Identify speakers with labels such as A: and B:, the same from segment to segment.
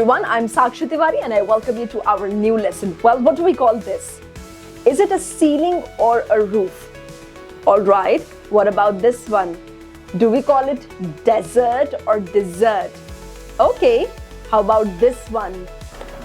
A: everyone, I'm Sakshi Tiwari and I welcome you to our new lesson. Well, what do we call this? Is it a ceiling or a roof? Alright, what about this one? Do we call it desert or dessert? Okay, how about this one?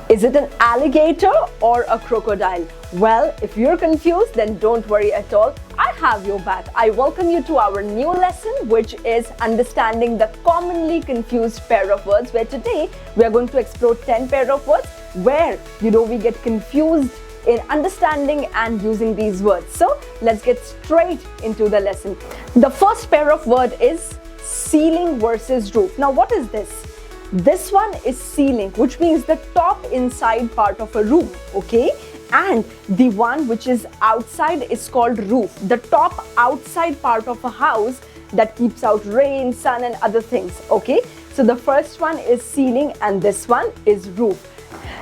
A: Is it an alligator or a crocodile? Well, if you're confused, then don't worry at all. I have your back. I welcome you to our new lesson, which is understanding the commonly confused pair of words, where today we are going to explore 10 pair of words where, we get confused in understanding and using these words. So let's get straight into the lesson. The first pair of word is ceiling versus roof. Now, what is this? This one is ceiling, which means the top inside part of a room, okay? And the one which is outside is called roof, the top outside part of a house that keeps out rain, sun and other things, okay? So the first one is ceiling and this one is roof.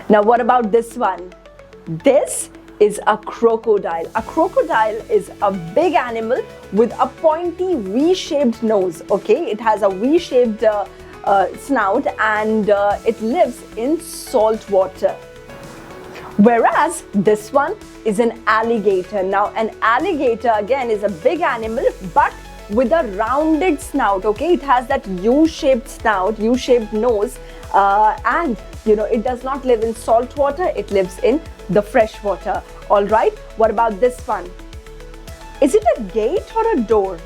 A: Now what about this one? This is a crocodile. A crocodile is a big animal with a pointy V-shaped nose, okay? It has a V-shaped snout and it lives in salt water. Whereas this one is an alligator. Now an alligator again is a big animal but with a rounded snout, okay? It has that U-shaped snout, U-shaped nose and it does not live in salt water, it lives in the fresh water. Alright, what about this one? Is it a gate or a door?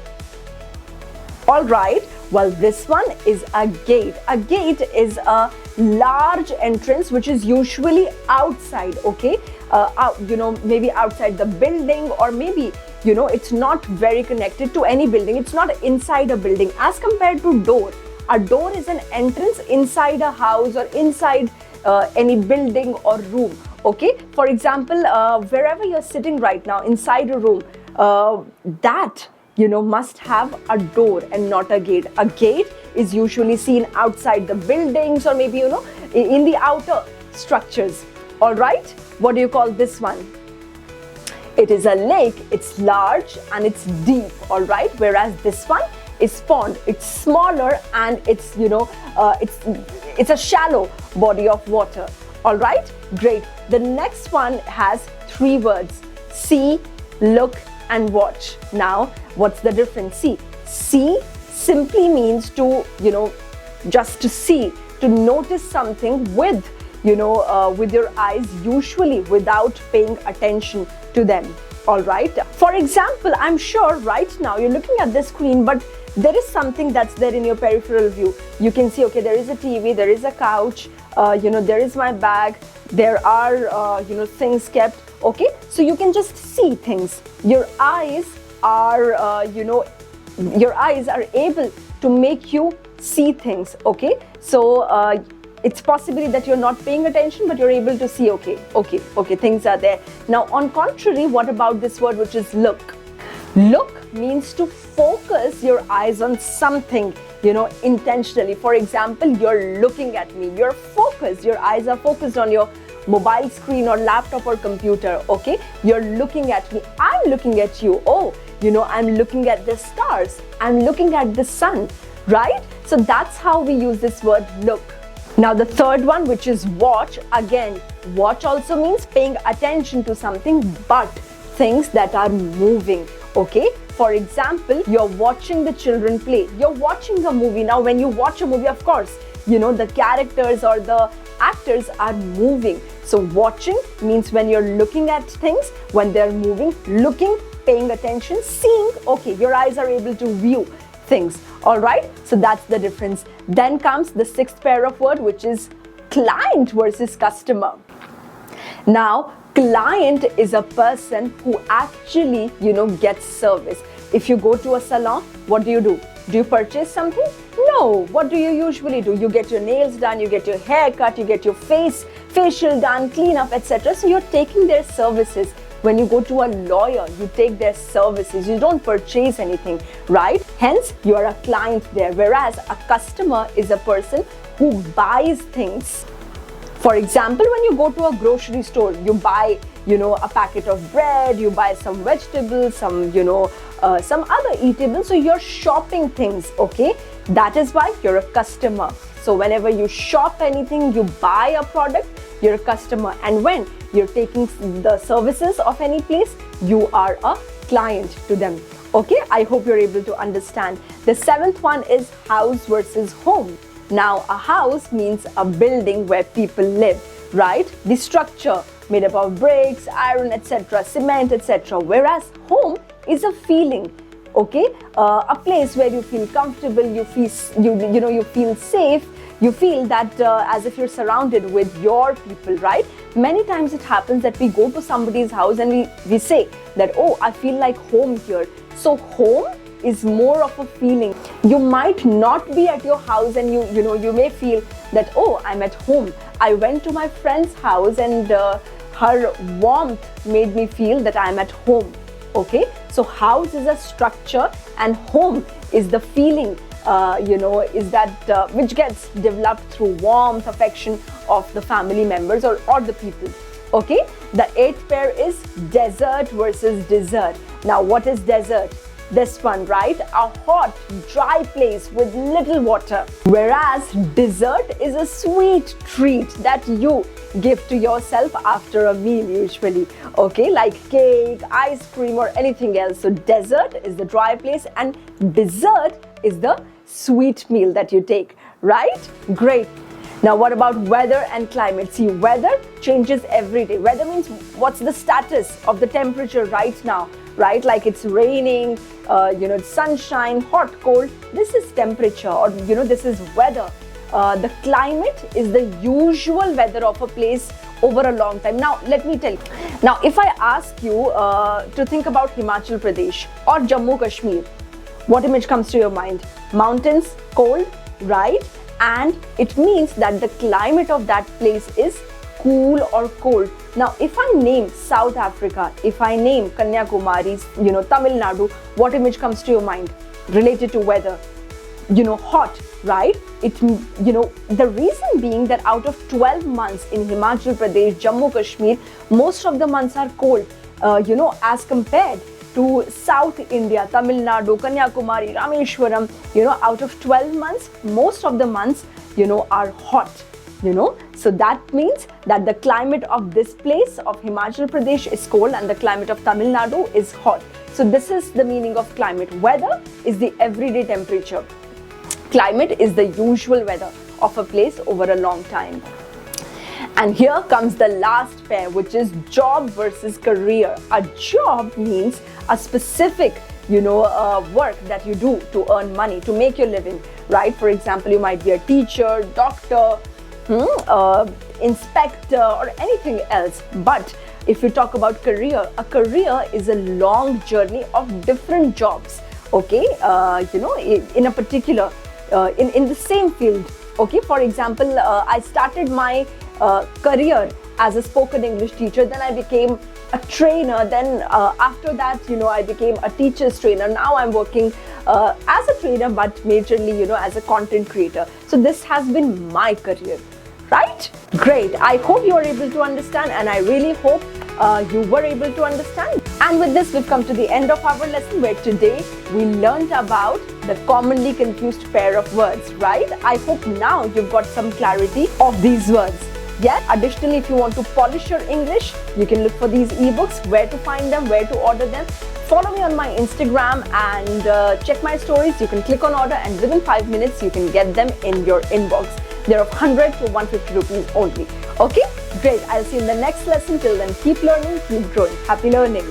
A: Alright, well, this one is a gate. A gate is a large entrance which is usually outside, okay? Maybe outside the building, or maybe, it's not very connected to any building. It's not inside a building as compared to door. A door is an entrance inside a house or inside any building or room, okay? For example, wherever you're sitting right now, inside a room, that must have a door and not a gate. A gate is usually seen outside the buildings or maybe, in the outer structures. All right, what do you call this one? It is a lake, it's large and it's deep, all right? Whereas this one is pond, it's smaller and it's, it's a shallow body of water. All right, great. The next one has 3 words: see, look, and watch. Now, what's the difference? See simply means to, just to see, to notice something with, with your eyes, usually without paying attention to them. All right. For example, I'm sure right now you're looking at the screen, but there is something that's there in your peripheral view. You can see, okay, there is a TV, there is a couch, there is my bag, there are, things kept. Okay, so you can just see things. Your eyes are, your eyes are able to make you see things. Okay, so it's possibly that you're not paying attention, but you're able to see. Okay, things are there. Now, on contrary, what about this word, which is look? Look means to focus your eyes on something, intentionally. For example, you're looking at me. You're focused. Your eyes are focused on your mobile screen or laptop or computer, okay? You're looking at me, I'm looking at you. Oh, I'm looking at the stars, I'm looking at the sun, right? So that's how we use this word look. Now the third one, which is watch, again, watch also means paying attention to something, but things that are moving, okay? For example, you're watching the children play, you're watching a movie. Now when you watch a movie, of course, the characters or the actors are moving. So watching means when you're looking at things, when they're moving, looking, paying attention, seeing, okay, your eyes are able to view things. All right, so that's the difference. Then comes the 6th pair of word, which is client versus customer. Now, client is a person who actually, gets service. If you go to a salon, what do? Do you purchase something? No. What do you usually do? You get your nails done, you get your hair cut, you get your facial done, clean up, etc. So you're taking their services. When you go to a lawyer, you take their services. You don't purchase anything, right? Hence, you are a client there. Whereas a customer is a person who buys things. For example, when you go to a grocery store, you buy, a packet of bread, you buy some vegetables, some, some other eatable. So you're shopping things, okay? That is why you're a customer. So whenever you shop anything, you buy a product, you're a customer. And when you're taking the services of any place, you are a client to them. Okay, I hope you're able to understand. The seventh one is house versus home. Now, a house means a building where people live, right? The structure made up of bricks, iron, etc., cement, etc. Whereas home is a feeling, okay? A place where you feel comfortable, you feel you feel safe, you feel that as if you're surrounded with your people, right? Many times it happens that we go to somebody's house and we say that, oh, I feel like home here. So home is more of a feeling. You might not be at your house and you may feel that, oh, I'm at home. I went to my friend's house and her warmth made me feel that I'm at home. Okay, so house is a structure and home is the feeling, is that which gets developed through warmth, affection of the family members or the people. Okay, the eighth pair is desert versus dessert. Now, what is desert? This one, right? A hot, dry place with little water. Whereas dessert is a sweet treat that you give to yourself after a meal usually. Okay, like cake, ice cream or anything else. So dessert is the dry place and dessert is the sweet meal that you take, right? Great. Now, what about weather and climate? See, weather changes every day. Weather means what's the status of the temperature right now, right? Like it's raining, it's sunshine, hot, cold. This is temperature or, this is weather. The climate is the usual weather of a place over a long time. Now, let me tell you. Now, if I ask you to think about Himachal Pradesh or Jammu Kashmir, what image comes to your mind? Mountains, cold, right? And it means that the climate of that place is cool or cold. Now, if I name South Africa, if I name Kanyakumari, Tamil Nadu, what image comes to your mind related to weather? Hot, right? The reason being that out of 12 months in Himachal Pradesh, Jammu Kashmir, most of the months are cold, as compared to South India, Tamil Nadu, Kanyakumari, Rameshwaram, out of 12 months, most of the months, are hot, So that means that the climate of this place of Himachal Pradesh is cold and the climate of Tamil Nadu is hot. So this is the meaning of climate. Weather is the everyday temperature. Climate is the usual weather of a place over a long time. And here comes the last pair, which is job versus career. A job means a specific, work that you do to earn money, to make your living, right? For example, you might be a teacher, doctor, inspector, or anything else. But if you talk about career, a career is a long journey of different jobs, okay? In a particular, in the same field, okay? For example, I started my career as a spoken English teacher, then I became a trainer, then after that, I became a teacher's trainer. Now I'm working as a trainer, but majorly, as a content creator. So this has been my career, right? Great. I hope you are able to understand, and I really hope you were able to understand. And with this, we've come to the end of our lesson, where today we learned about the commonly confused pair of words, right? I hope now you've got some clarity of these words. Yes, additionally, if you want to polish your English, you can look for these ebooks, where to find them, where to order them. Follow me on my Instagram and check my stories. You can click on order and within 5 minutes, you can get them in your inbox. They're of 100 to 150 rupees only. Okay, great. I'll see you in the next lesson. Till then, keep learning, keep growing. Happy learning.